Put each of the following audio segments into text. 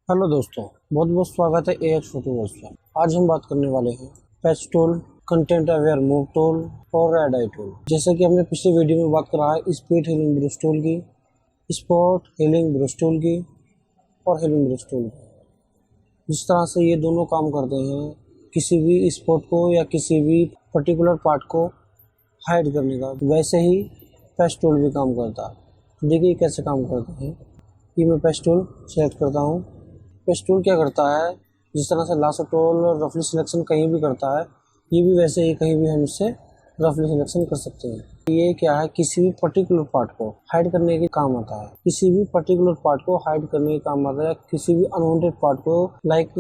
Hello दोस्तों, बहुत बहुत स्वागत है एएच फोटोवर्स में। आज हम बात करने वाले हैं patch tool, content aware move tool और रेड आई टूल। जैसे कि हमने पिछले वीडियो में बात करा है स्पीड हीलिंग ब्रश टूल की, स्पॉट हीलिंग ब्रश टूल की और हीलिंग ब्रश टूल की। जिस तरह से ये दोनों काम करते हैं किसी भी स्पॉट को या किसी भी पर्टिकुलर पार्ट को हाइड करने का, वैसे ही पैच टूल भी काम करता है। देखिए कैसे काम करते हैं। ये मैं पैच टूल सेलेक्ट करता हूँ। पैच टूल क्या करता है, जिस तरह से लासो टूल और रफली सिलेक्शन कहीं भी करता है, ये भी वैसे ही कहीं भी हम इससे रफली सिलेक्शन कर सकते हैं। ये क्या है, किसी भी पर्टिकुलर पार्ट को हाइड करने के काम आता है। किसी भी पर्टिकुलर पार्ट को हाइड करने के काम आता है, किसी भी अनवांटेड पार्ट को। लाइक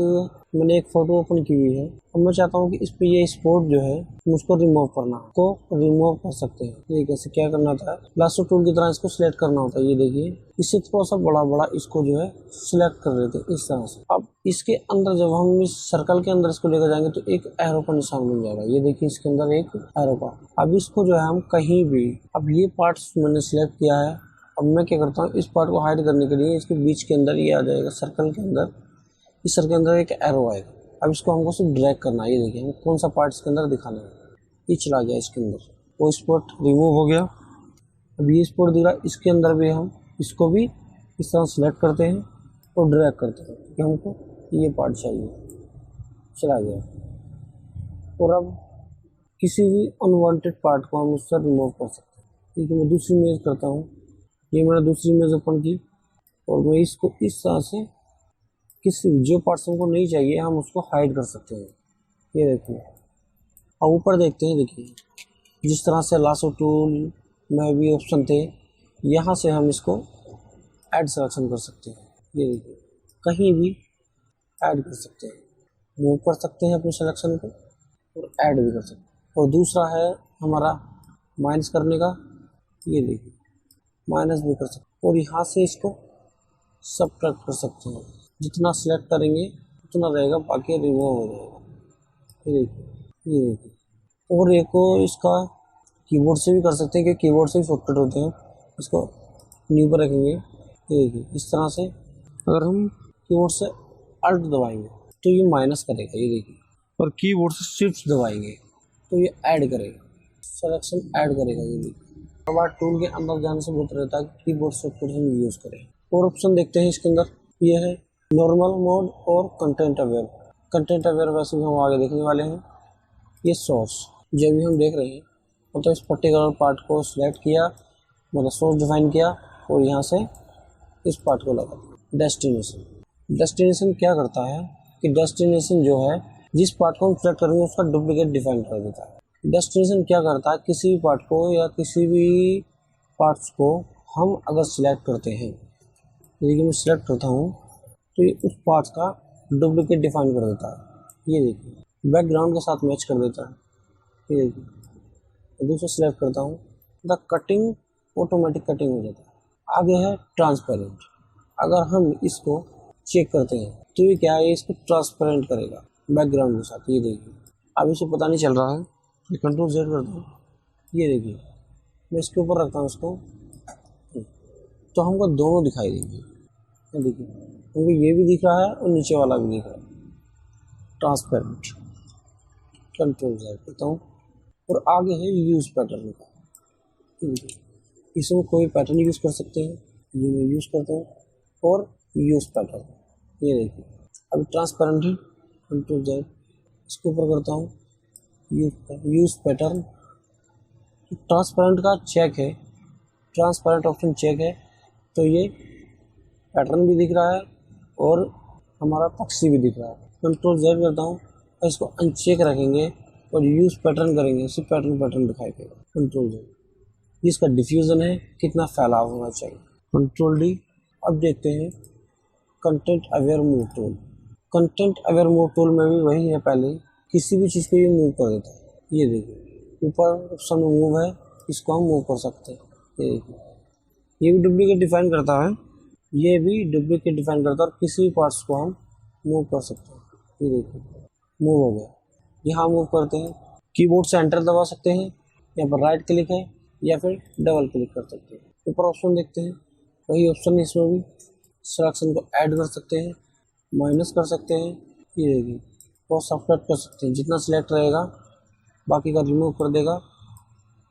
मैंने एक फोटो ओपन की हुई है, अब मैं चाहता हूँ कि इस पे ये स्पॉट जो है मुझको रिमूव करना, तो रिमूव कर सकते हैं। ये कैसे क्या करना होता है, लासो टूल की तरह इसको सिलेक्ट करना होता है। ये देखिए, इससे थोड़ा सा बड़ा इसको जो है सिलेक्ट कर देते हैं इस तरह से। अब इसके अंदर जब हम इस सर्कल के अंदर इसको लेकर जाएंगे तो एक एरो का निशान मिल जाएगा। ये देखिए इसके अंदर एक एरो का। अब इसको जो है हम कहीं भी, अब ये पार्ट्स मैंने सिलेक्ट किया है, अब मैं क्या करता हूँ, इस पार्ट को हाइड करने के लिए इसके बीच के अंदर ये आ जाएगा सर्कल के अंदर, इस सर्कल के अंदर एक एरो आएगा। अब इसको हमको सिर्फ ड्रैग करना है। ये देखिए हम कौन सा पार्ट इसके अंदर दिखाना है, ये चला गया इसके अंदर, वो स्पॉट रिमूव हो गया। अब ये स्पॉट दिख रहा है, इसके अंदर भी हम इसको भी इस तरह सेलेक्ट करते हैं और ड्रैग करते हैं कि हमको ये पार्ट चाहिए, चला गया। और अब किसी भी अनवांटेड पार्ट को हम उससे रिमूव कर सकते हैं। ठीक है, मैं दूसरी इमेज करता हूँ। ये मैंने दूसरी इमेज ओपन की और मैं इसको इस तरह से किसी जो पार्ट्स हमको नहीं चाहिए हम उसको हाइड कर सकते हैं। ये देखिए, अब ऊपर देखते हैं। देखिए जिस तरह से लासो टूल में भी ऑप्शन थे, यहाँ से हम इसको ऐड सिलेक्शन कर सकते हैं। ये देखिए कहीं भी ऐड कर सकते हैं, मूव कर सकते हैं अपने सिलेक्शन को और ऐड भी कर सकते हैं। और दूसरा है हमारा माइनस करने का। ये देखिए माइनस भी कर सकते हैं और यहाँ से इसको सबट्रैक्ट कर सकते हैं। जितना सिलेक्ट करेंगे उतना रहेगा, बाकी रिमूव हो जाएगा। ये देखिए, ये देखिए। और एक और इसका कीबोर्ड से भी कर सकते हैं, कि कीबोर्ड से भी शॉर्टकट होते हैं। इसको न्यू पर रखेंगे। ये देखिए इस तरह से अगर हम कीबोर्ड से अल्ट दबाएंगे तो ये माइनस करेगा। ये देखिए, और कीबोर्ड से शिफ्ट दबाएंगे तो ये ऐड करेगा, सिलेक्शन ऐड करेगा। ये देखिए, अब टूल के अंदर जाने से बेहतर रहता है कि कीबोर्ड शॉर्टकट हम यूज़ करें। और ऑप्शन देखते हैं इसके अंदर, ये है नॉर्मल मोड और कंटेंट अवेयर। कंटेंट अवेयर वैसे भी हम आगे देखने वाले हैं। ये सोर्स जो भी हम देख रहे हैं, मतलब इस पर्टिकुलर पार्ट को सिलेक्ट किया, मतलब सोर्स डिफाइन किया और यहाँ से इस पार्ट को लगा दिया। डेस्टिनेशन क्या करता है कि डेस्टिनेशन जो है, जिस पार्ट को हम सिलेक्ट करेंगे उसका डुप्लीकेट डिफाइन कर देता है। डेस्टिनेशन क्या करता है, किसी भी पार्ट को या किसी भी पार्ट्स को हम अगर सिलेक्ट करते हैं, देखिए मैं सिलेक्ट करता हूँ तो ये उस पार्ट्स का डुप्लीकेट डिफाइन कर देता है। ये देखिए बैकग्राउंड के साथ मैच कर देता है। ये देखिए दूसरा सिलेक्ट करता हूँ, द कटिंग ऑटोमेटिक कटिंग हो जाता है। आगे है ट्रांसपेरेंट। अगर हम इसको चेक करते हैं तो ये क्या है, इसको ट्रांसपेरेंट करेगा बैकग्राउंड के साथ। ये देखिए अब इसे पता नहीं चल रहा है, कंट्रोल Z करता हूँ। ये देखिए मैं इसके ऊपर रखता हूँ इसको, तो हमको दोनों दिखाई देंगे। ये देखिए हमको ये भी दिख रहा है और नीचे वाला भी दिख रहा है, ट्रांसपेरेंट। कंट्रोल Z करता हूँ और आगे है यूज़ पैटर्न का। इसमें कोई पैटर्न यूज़ कर सकते हैं, ये मैं यूज़ करता हूँ और यूज़ पैटर्न। ये देखिए अभी ट्रांसपेरेंट है, कंट्रोल Z इसके ऊपर करता हूँ, यूज़ पैटर्न। ट्रांसपेरेंट का चेक है, ट्रांसपेरेंट ऑप्शन चेक है, तो ये पैटर्न भी दिख रहा है और हमारा पक्षी भी दिख रहा है। कंट्रोल Z करता हूँ और इसको अनचेक रखेंगे और यूज़ पैटर्न करेंगे, सिर्फ पैटर्न दिखाई देगा। कंट्रोल Z, इसका डिफ्यूज़न है, कितना फैलाव होना चाहिए। Control D। अब देखते हैं content aware move tool. Content aware move tool में भी वही है, पहले किसी भी चीज़ को ये मूव कर देता है। ये देखिए ऊपर ऑप्शन मूव है, इसको हम मूव कर सकते हैं। ये देखिए ये भी डुप्लीकेट डिफाइन करता है, ये भी डुप्लीकेट डिफाइन करता है और किसी भी पार्ट्स को हम मूव कर सकते हैं। ये देखिए मूव हो गया। यहाँ मूव करते हैं, कीबोर्ड से एंटर दबा सकते हैं, यहाँ पर राइट क्लिक है या फिर डबल क्लिक कर सकते हैं। ऊपर ऑप्शन देखते हैं, वही ऑप्शन इसमें भी सिलेक्शन को ऐड कर सकते हैं माइनस कर सकते हैं, ये देखिए, और सब्ट्रैक्ट कर सकते हैं। जितना सिलेक्ट रहेगा बाकी का रिमूव कर देगा,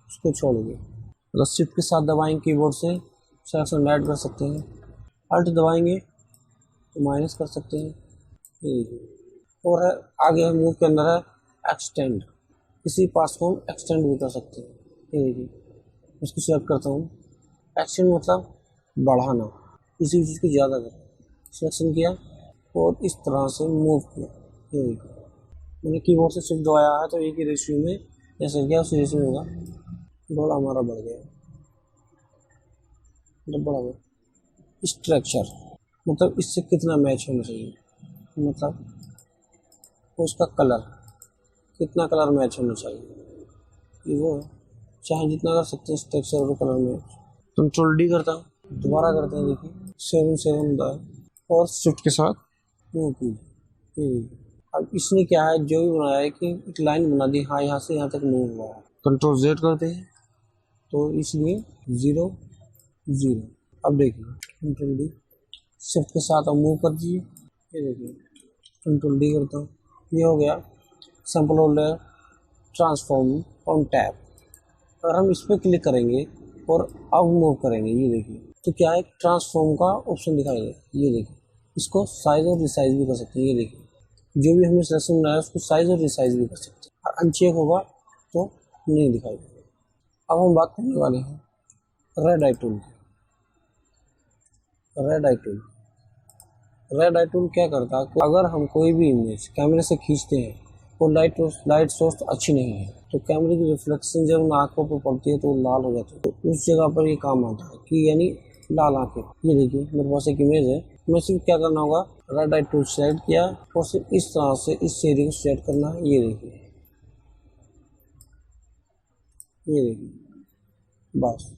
उसको छोड़ देंगे। मतलब शिफ्ट के साथ दबाएंगे कीबोर्ड से सिलेक्शन ऐड कर सकते हैं। अल्ट दबाएंगे तो माइनस कर सकते हैं, ये देखिए। और है आगे है मूव के अंदर है एक्सटेंड, किसी पार्ट्स को हम एक्सटेंड भी कर सकते हैं, ये देखिए। इसको सिलेक्ट करता हूँ, एक्सटेंड मतलब बढ़ाना, किसी चीज़ को ज़्यादा करना। सिलेक्शन किया और इस तरह से मूव किया, ये देखिए। मैंने कीबोर्ड से शिफ्ट दबाया है तो एक ही रेशियो में जैसे किया उसी रेशियो में होगा। बड़ा हमारा बढ़ गया, मतलब बड़ा हुआ। स्ट्रक्चर मतलब इससे कितना मैच होना चाहिए, मतलब उसका कलर कितना कलर मैच होना चाहिए, ये वो है। चाहे जितना कर सकते हैं स्ट्रक्चर और कलर मैच। कंट्रोल डी करता हूँ, दोबारा करते हैं, देखिए 7 होता है और शिफ्ट के साथ मूव कीजिए। अब इसने क्या है जो भी बनाया है कि एक लाइन बना दी, हाँ यहाँ से यहाँ तक मूव हुआ है। कंट्रोल जेड करते हैं तो इसलिए 0 0। अब देखिए कंट्रोल डी, शिफ्ट के साथ अब मूव कर दीजिए, ये देखिए। कंट्रोल डी करता हूँ, ये हो गया sample holder transform on tab. अगर हम इस पर क्लिक करेंगे और अब मूव करेंगे, ये देखिए, तो क्या है ट्रांसफॉर्म का ऑप्शन दिखाई दे, ये देखिए। इसको साइज और रिसाइज भी कर सकते हैं, ये देखिए। जो भी हमने सिलेक्शन बनाया उसको साइज और रिसाइज भी कर सकते हैं। और अनचेक होगा तो नहीं दिखाई देगा। अब हम बात करने वाले हैं रेड आई टूल की। Red I tool, red I tool क्या करता है कि अगर हम कोई भी इमेज कैमरे से खींचते हैं और लाइट सोर्स अच्छी नहीं है तो कैमरे की रिफ्लेक्शन जब उन आँखों पर पड़ती है तो लाल हो जाती है, तो उस जगह पर ये काम आता है कि यानी लाल आँखें। ये देखिए मेरे पास एक इमेज है, मैं सिर्फ क्या करना होगा, रेड आई टूल सेलेक्ट किया और सिर्फ इस तरह से इस एरिया को सेलेक्ट करना है, ये देखिए, ये देखिए, बस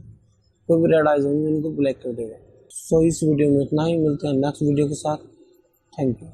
कोई भी रेड आइज होंगे उनको ब्लैक कर देगा। सो इस वीडियो में इतना ही, मिलते हैं नेक्स्ट वीडियो के साथ। Thank you.